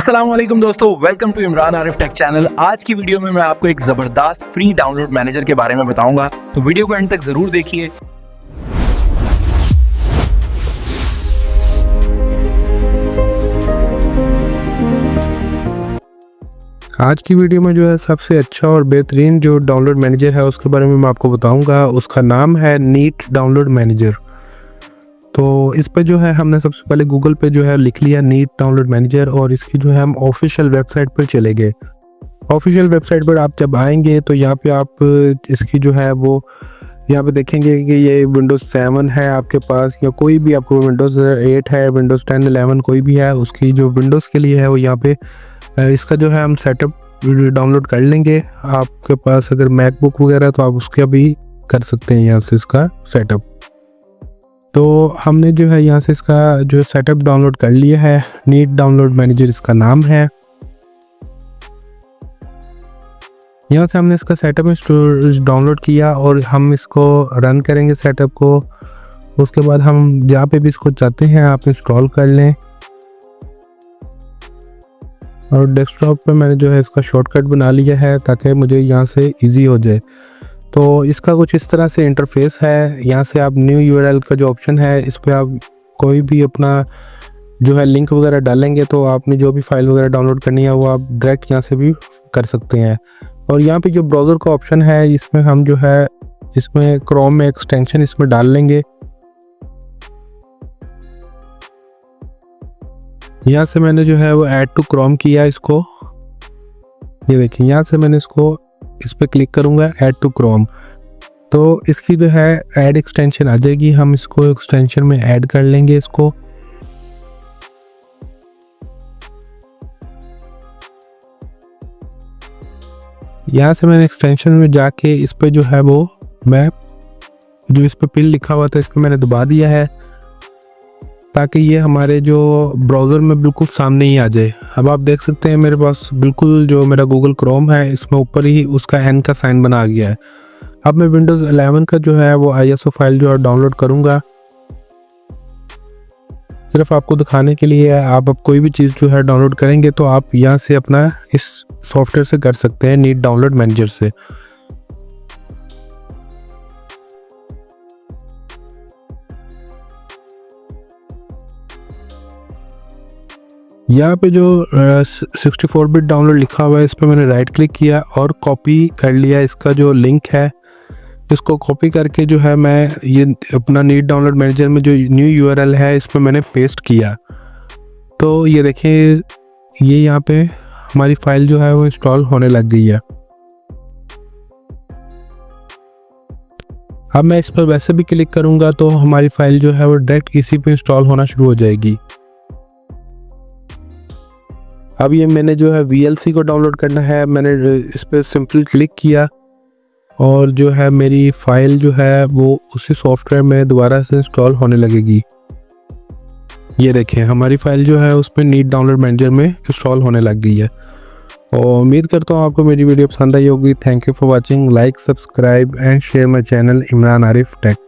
अस्सलामुअलैकुम दोस्तों, welcome to Imran Arif tech channel. आज की वीडियो में मैं आपको एक ज़बरदस्त फ्री डाउनलोड मैनेजर के बारे में बताऊंगा, तो वीडियो को एंड तक ज़रूर देखिए। आज की वीडियो में जो है सबसे अच्छा और बेहतरीन जो डाउनलोड मैनेजर है उसके बारे में मैं आपको बताऊंगा। उसका नाम है नीट डाउनलोड मैनेजर। तो इस पे जो है हमने सबसे पहले गूगल पे जो है लिख लिया नीट डाउनलोड मैनेजर, और इसकी जो है हम ऑफिशियल वेबसाइट पर चले गए। ऑफिशियल वेबसाइट पर आप जब आएंगे तो यहाँ पे आप इसकी जो है वो यहाँ पे देखेंगे कि ये विंडोज़ 7 है आपके पास, या कोई भी आपको विंडोज़ 8 है, विंडोज़ 10, 11 कोई भी है, उसकी जो विंडोज़ के लिए है वो यहाँ पे इसका जो है हम सेटअप डाउनलोड कर लेंगे। आपके पास अगर मैकबुक वगैरह है तो आप उसका भी कर सकते हैं यहाँ से इसका सेटअप। तो हमने जो है यहाँ से इसका जो सेटअप डाउनलोड कर लिया है। नीट डाउनलोड मैनेजर इसका नाम है। यहाँ से हमने इसका सेटअप डाउनलोड किया और हम इसको रन करेंगे सेटअप को। उसके बाद हम जहाँ पे भी इसको चाहते हैं आप इंस्टॉल कर लें, और डेस्कटॉप पे मैंने जो है इसका शॉर्टकट बना लिया है ताकि मुझे यहाँ से इजी हो जाए। तो इसका कुछ इस तरह से इंटरफेस है। यहाँ से आप न्यू यूआरएल का जो ऑप्शन है इस पर आप कोई भी अपना जो है लिंक वगैरह डालेंगे तो आपने जो भी फाइल वगैरह डाउनलोड करनी है वो आप डायरेक्ट यहाँ से भी कर सकते हैं। और यहाँ पे जो ब्राउज़र का ऑप्शन है इसमें हम जो है इसमें क्रोम में एक्सटेंशन इसमें डाल लेंगे। यहाँ से मैंने जो है वो ऐड टू क्रोम किया इसको। ये देखिए यहाँ से मैंने इसको इस पर क्लिक करूँगा ऐड टू क्रोम, तो इसकी जो है ऐड एक्सटेंशन आ जाएगी। हम इसको एक्सटेंशन में ऐड कर लेंगे इसको। यहाँ से मैंने एक्सटेंशन में जाके इस पर जो है वो मैं जो इस पर पिन लिखा हुआ था इस पर मैंने दबा दिया है ताकि ये हमारे जो ब्राउज़र में बिल्कुल सामने ही आ जाए। अब आप देख सकते हैं मेरे पास बिल्कुल जो मेरा गूगल क्रोम है इसमें ऊपर ही उसका एन का साइन बना गया है। अब मैं विंडोज़ 11 का जो है वो ISO फाइल जो है डाउनलोड करूँगा, सिर्फ आपको दिखाने के लिए। आप अब कोई भी चीज़ जो है डाउनलोड करेंगे तो आप यहाँ से अपना इस सॉफ्टवेयर से कर सकते हैं, नीट डाउनलोड मैनेजर से। यहाँ पे जो 64 बिट डाउनलोड लिखा हुआ है इस पर मैंने राइट क्लिक किया और कॉपी कर लिया। इसका जो लिंक है इसको कॉपी करके जो है मैं ये अपना नीट डाउनलोड मैनेजर में जो न्यू यूआरएल है इस पर मैंने पेस्ट किया। तो ये देखिए ये यहाँ पे हमारी फाइल जो है वो इंस्टॉल होने लग गई है। अब मैं इस पर वैसे भी क्लिक करूँगा तो हमारी फाइल जो है वो डायरेक्ट इसी पे इंस्टॉल होना शुरू हो जाएगी। अब ये मैंने जो है VLC को डाउनलोड करना है, मैंने इस पर सिंपल क्लिक किया और जो है मेरी फ़ाइल जो है वो उसी सॉफ्टवेयर में दोबारा से इंस्टॉल होने लगेगी। ये देखें हमारी फ़ाइल जो है उस पर नीट डाउनलोड मैनेजर में इंस्टॉल होने लग गई है। और उम्मीद करता हूँ आपको मेरी वीडियो पसंद आई होगी। Thank you for watching. Like, subscribe and share my channel Imran Arif take.